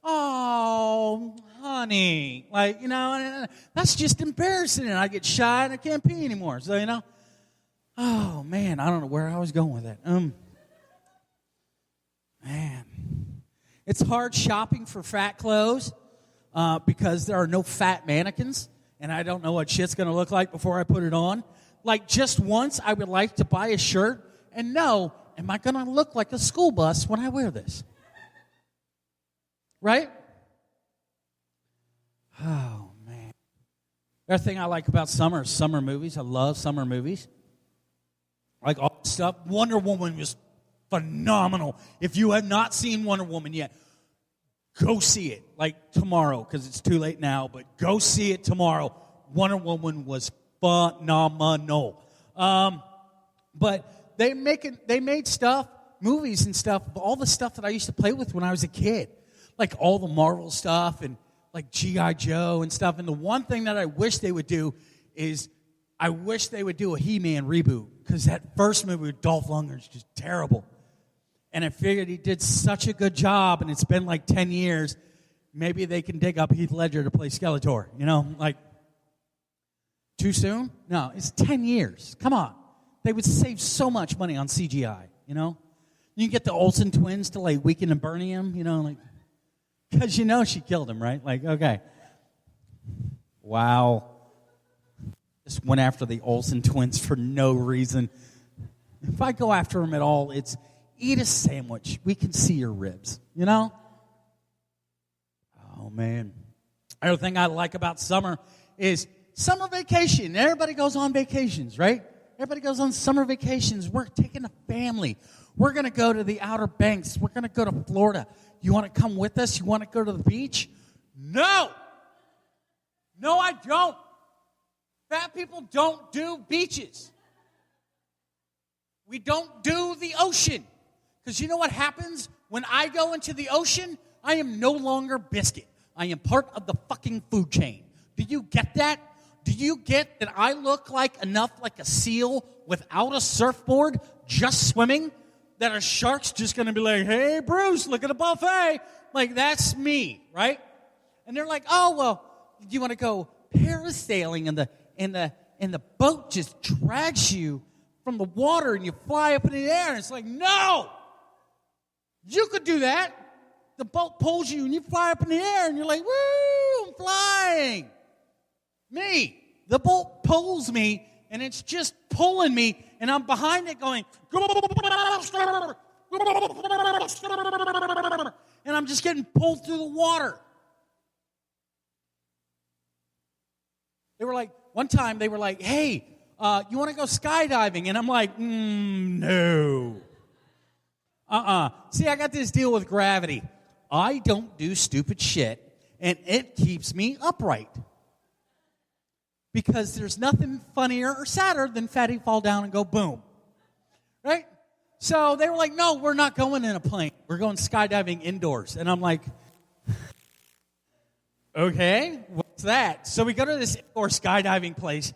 "Oh, honey," like, you know, and that's just embarrassing, and I get shy and I can't pee anymore. So, you know, oh man, I don't know where I was going with that. Man, it's hard shopping for fat clothes because there are no fat mannequins, and I don't know what shit's going to look like before I put it on. Like, just once, I would like to buy a shirt and know, am I going to look like a school bus when I wear this? Right? Oh, man. The other thing I like about summer is summer movies. I love summer movies. Like all the stuff. Wonder Woman was phenomenal. If you have not seen Wonder Woman yet, go see it. Like tomorrow, because it's too late now, but go see it tomorrow. Wonder Woman was phenomenal. But they made stuff, movies and stuff, all the stuff that I used to play with when I was a kid. Like all the Marvel stuff and like G.I. Joe and stuff. And the one thing that I wish they would do is I wish they would do a He-Man reboot, because that first movie with Dolph Lundgren is just terrible. And I figured he did such a good job, and it's been like 10 years. Maybe they can dig up Heath Ledger to play Skeletor. You know, like, too soon? No, it's 10 years. Come on. They would save so much money on CGI, you know? You can get the Olsen twins to, like, weaken and burn him, you know, like, because you know she killed him, right? Like, okay. Wow. Just went after the Olsen twins for no reason. If I go after them at all, it's eat a sandwich. We can see your ribs, you know? Oh, man. Another thing I like about summer is summer vacation. Everybody goes on vacations, right? Everybody goes on summer vacations. We're taking a family. We're going to go to the Outer Banks. We're going to go to Florida. You want to come with us? You want to go to the beach? No. No, I don't. Fat people don't do beaches. We don't do the ocean. Because you know what happens when I go into the ocean? I am no longer biscuit. I am part of the fucking food chain. Do you get that? Do you get that I look like enough like a seal without a surfboard just swimming? That a shark's just going to be like, "Hey, Bruce, look at a buffet." Like, that's me, right? And they're like, "Oh, well, you want to go parasailing and the boat just drags you from the water and you fly up in the air." And it's like, no! You could do that. The boat pulls you and you fly up in the air and you're like, "Woo, I'm flying." Me. The boat pulls me and it's just pulling me and I'm behind it going, and I'm just getting pulled through the water. They were like, one time they were like, "Hey, you want to go skydiving?" And I'm like, no. See, I got this deal with gravity. I don't do stupid shit, and it keeps me upright. Because there's nothing funnier or sadder than fatty fall down and go boom. Right? So they were like, "No, we're not going in a plane. We're going skydiving indoors." And I'm like, okay, what's that? So we go to this indoor skydiving place,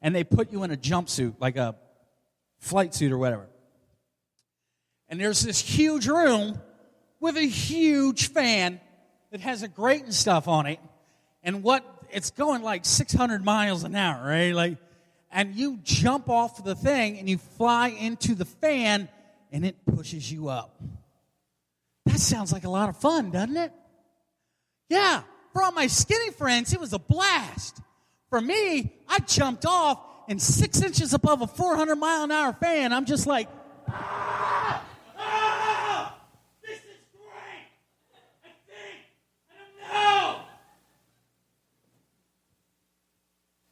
and they put you in a jumpsuit, like a flight suit or whatever. And there's this huge room with a huge fan that has a grate and stuff on it. And it's going like 600 miles an hour, right? Like, and you jump off the thing and you fly into the fan and it pushes you up. That sounds like a lot of fun, doesn't it? Yeah. For all my skinny friends, it was a blast. For me, I jumped off and 6 inches above a 400-mile-an-hour fan, I'm just like, this is great. I think. I don't know.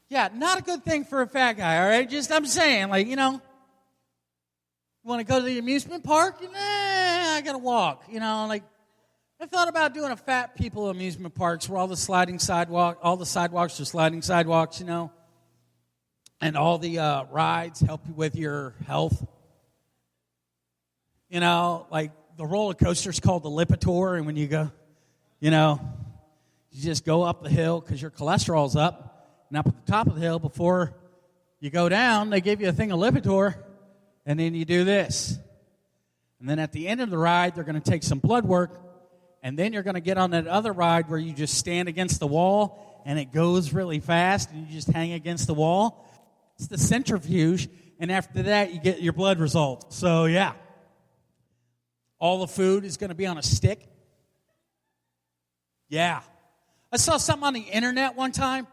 Yeah, not a good thing for a fat guy, all right? Just, I'm saying, like, you know, you want to go to the amusement park? I got to walk, you know, like, I thought about doing a fat people amusement parks where all the sidewalks are sliding sidewalks, you know, and all the rides help you with your health. You know, like the roller coaster's called the Lipitor, and when you go, you know, you just go up the hill because your cholesterol's up, and up at the top of the hill before you go down, they give you a thing of Lipitor, And then you do this. And then at the end of the ride, they're going to take some blood work. And then you're going to get on that other ride where you just stand against the wall and it goes really fast and you just hang against the wall. It's the centrifuge. And after that, you get your blood results. So, yeah. All the food is going to be on a stick. Yeah. I saw something on the internet one time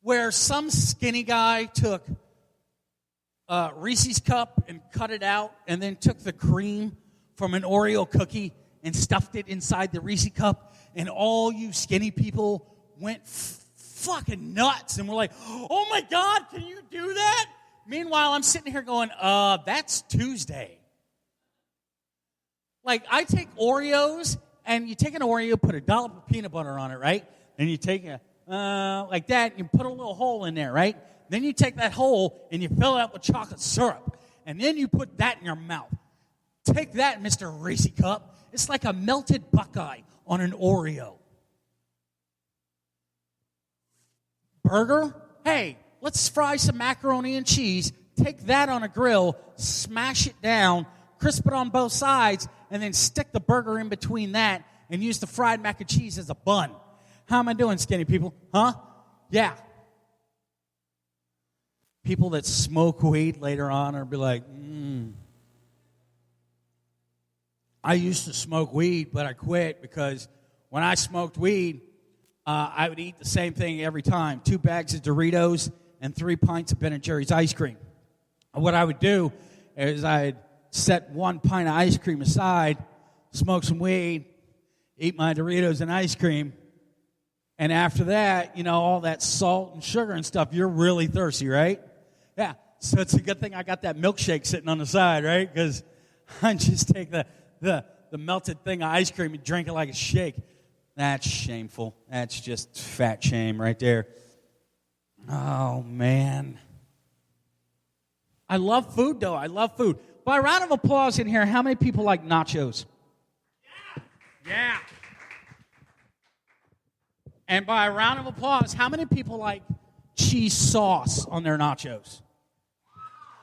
where some skinny guy took Reese's cup and cut it out and then took the cream from an Oreo cookie and stuffed it inside the Reese's cup, and all you skinny people went fucking nuts and were like, oh my God, can you do that? Meanwhile, I'm sitting here going, that's Tuesday. Like, I take Oreos, and you take an Oreo, put a dollop of peanut butter on it, right? And you take a, like that, and you put a little hole in there, right? Then you take that hole, and you fill it up with chocolate syrup. And then you put that in your mouth. Take that, Mr. Reese's Cup. It's like a melted Buckeye on an Oreo. Burger? Hey, let's fry some macaroni and cheese. Take that on a grill, smash it down, crisp it on both sides, and then stick the burger in between that and use the fried mac and cheese as a bun. How am I doing, skinny people? Huh? Yeah. People that smoke weed later on will be like, I used to smoke weed, but I quit because when I smoked weed, I would eat the same thing every time. 2 bags of Doritos and 3 pints of Ben & Jerry's ice cream. And what I would do is I'd set 1 pint of ice cream aside, smoke some weed, eat my Doritos and ice cream, and after that, you know, all that salt and sugar and stuff, you're really thirsty, right? Yeah, so it's a good thing I got that milkshake sitting on the side, right? Because I just take the melted thing of ice cream and drink it like a shake. That's shameful. That's just fat shame right there. Oh, man. I love food, though. I love food. By a round of applause in here, how many people like nachos? Yeah. And by a round of applause, how many people like cheese sauce on their nachos?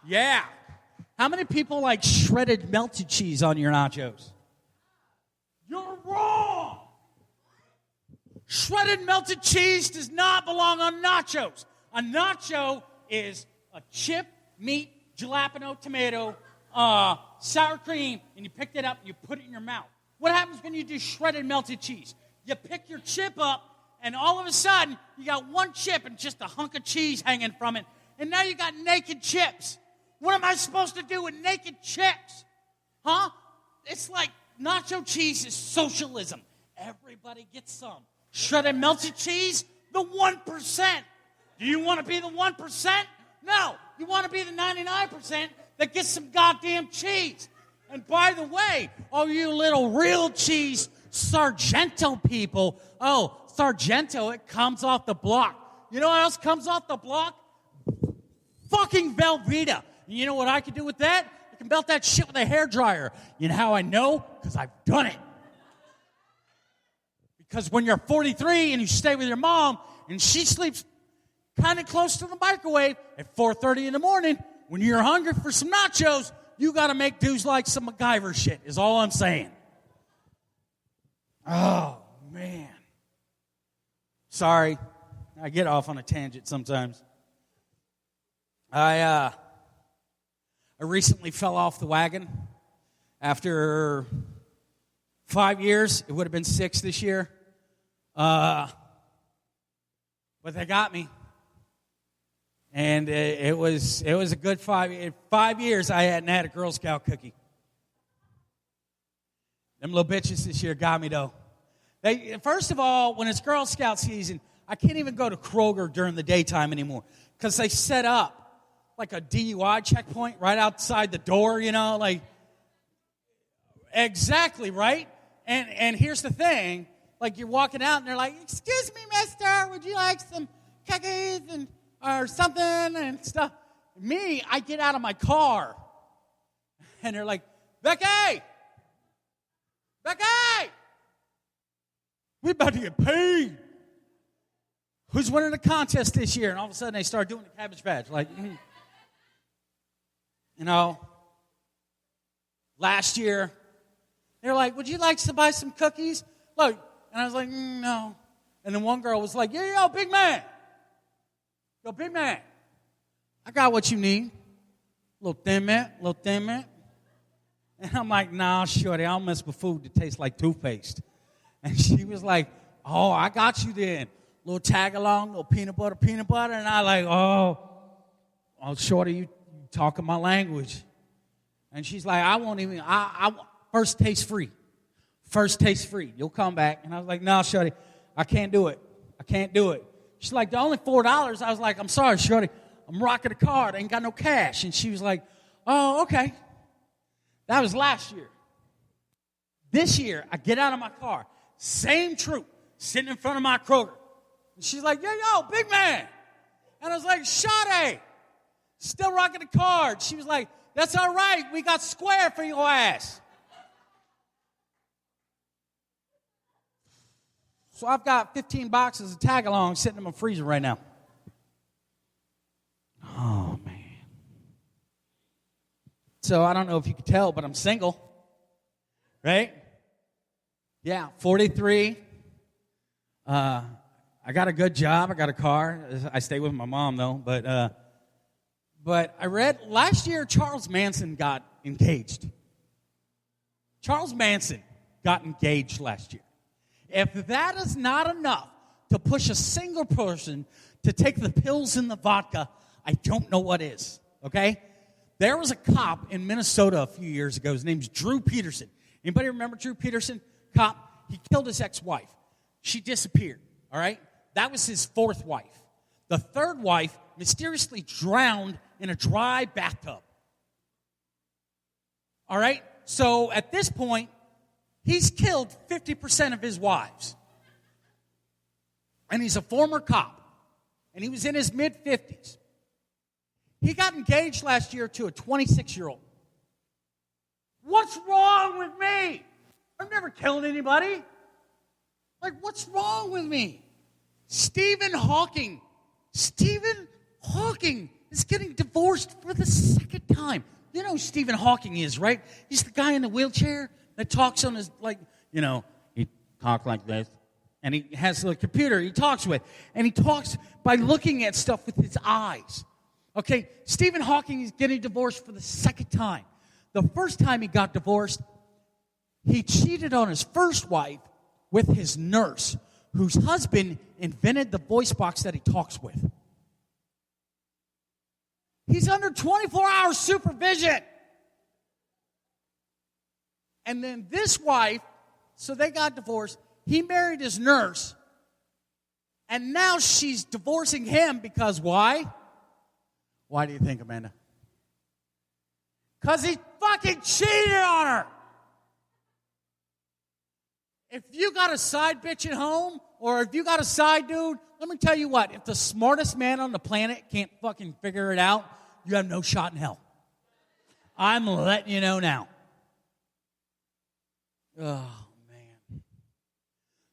Yeah. How many people like shredded melted cheese on your nachos? You're wrong. Shredded melted cheese does not belong on nachos. A nacho is a chip, meat, jalapeno, tomato, sour cream, and you pick it up and you put it in your mouth. What happens when you do shredded melted cheese? You pick your chip up, and all of a sudden, you got 1 chip and just a hunk of cheese hanging from it, and now you got naked chips. What am I supposed to do with naked chips? Huh? It's like nacho cheese is socialism. Everybody gets some. Shredded melted cheese, the 1%. Do you want to be the 1%? No. You want to be the 99% that gets some goddamn cheese. And by the way, all you little real cheese Sargento people, oh, Sargento, it comes off the block. You know what else comes off the block? Fucking Velveeta. And you know what I can do with that? I can melt that shit with a hairdryer. You know how I know? Because I've done it. Because when you're 43 and you stay with your mom and she sleeps kind of close to the microwave at 4:30 in the morning, when you're hungry for some nachos, you got to make dudes like some MacGyver shit, is all I'm saying. Oh, man. Sorry. I get off on a tangent sometimes. I recently fell off the wagon after 5 years. It would have been 6 this year. But they got me. And it was a good 5 years I hadn't had a Girl Scout cookie. Them little bitches this year got me, though. First of all, when it's Girl Scout season, I can't even go to Kroger during the daytime anymore because they set up like a DUI checkpoint right outside the door, you know, like exactly, right? And here's the thing, like you're walking out and they're like, "Excuse me, mister, would you like some cookies or something and stuff?" Me, I get out of my car and they're like, Becky, we're about to get paid. Who's winning the contest this year? And all of a sudden they start doing the Cabbage Patch. Like, You know, last year, they were like, would you like to buy some cookies? Look, and I was like, no. And then one girl was like, yo, big man. Yo, big man. I got what you need. Little thin mint. And I'm like, nah, shorty, I don't mess with food that tastes like toothpaste. And she was like, oh, I got you then. Little tag-along, little peanut butter. And I like, oh, shorty, you talking my language. And she's like, I won't even, I first taste free. You'll come back. And I was like, no, shorty, I can't do it. She's like, the only $4. I was like, I'm sorry, shorty. I'm rocking a card. I ain't got no cash. And she was like, oh, okay. That was last year. This year, I get out of my car. Same troop, sitting in front of my Kroger. And she's like, yo, big man. And I was like, shorty, still rocking the card. She was like, that's all right. We got square for your ass. So I've got 15 boxes of tag-along sitting in my freezer right now. Oh, man. So I don't know if you can tell, but I'm single. Right? Yeah, 43. I got a good job. I got a car. I stay with my mom, though. But I read last year Charles Manson got engaged. Charles Manson got engaged last year. If that is not enough to push a single person to take the pills and the vodka, I don't know what is, okay? There was a cop in Minnesota a few years ago. His name's Drew Peterson. Anybody remember Drew Peterson? Cop. He killed his ex-wife. She disappeared, all right? That was his fourth wife. The third wife mysteriously drowned in a dry bathtub. All right? So at this point, he's killed 50% of his wives. And he's a former cop. And he was in his mid-50s. He got engaged last year to a 26-year-old. What's wrong with me? I've never killed anybody. Like, what's wrong with me? Stephen Hawking is getting divorced for the second time. You know who Stephen Hawking is, right? He's the guy in the wheelchair that talks on his, he talks like this. And he has a computer he talks with. And he talks by looking at stuff with his eyes. Okay, Stephen Hawking is getting divorced for the second time. The first time he got divorced, he cheated on his first wife with his nurse, whose husband invented the voice box that he talks with. He's under 24-hour supervision. And then this wife, so they got divorced. He married his nurse. And now she's divorcing him because why? Why do you think, Amanda? Because he fucking cheated on her. If you got a side bitch at home, or if you got a side dude, let me tell you what, if the smartest man on the planet can't fucking figure it out, you have no shot in hell. I'm letting you know now. Oh, man.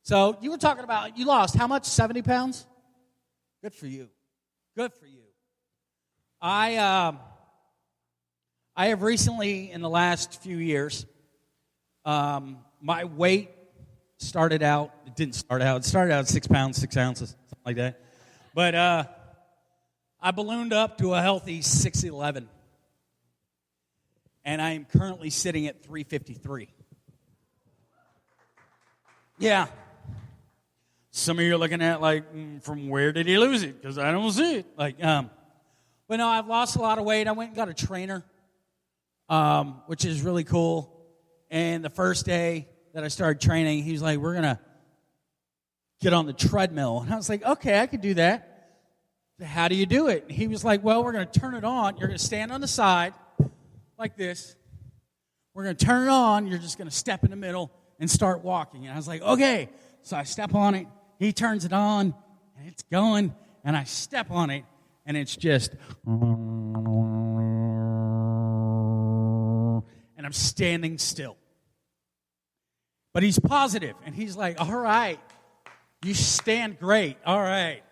So you were talking about, you lost how much? 70 pounds? Good for you. Good for you. I have recently, in the last few years, my weight it started out at 6 pounds, 6 ounces, something like that. But I ballooned up to a healthy 6'11". And I am currently sitting at 353. Yeah. Some of you are looking at from where did he lose it? Because I don't see it. But no, I've lost a lot of weight. I went and got a trainer, which is really cool. And the first day that I started training, he was like, we're going to get on the treadmill. And I was like, okay, I could do that. How do you do it? And he was like, well, we're going to turn it on. You're going to stand on the side like this. We're going to turn it on. You're just going to step in the middle and start walking. And I was like, okay. So I step on it. He turns it on, and it's going. And I step on it, and it's just... And I'm standing still. But he's positive, and he's like, all right, you stand great, all right.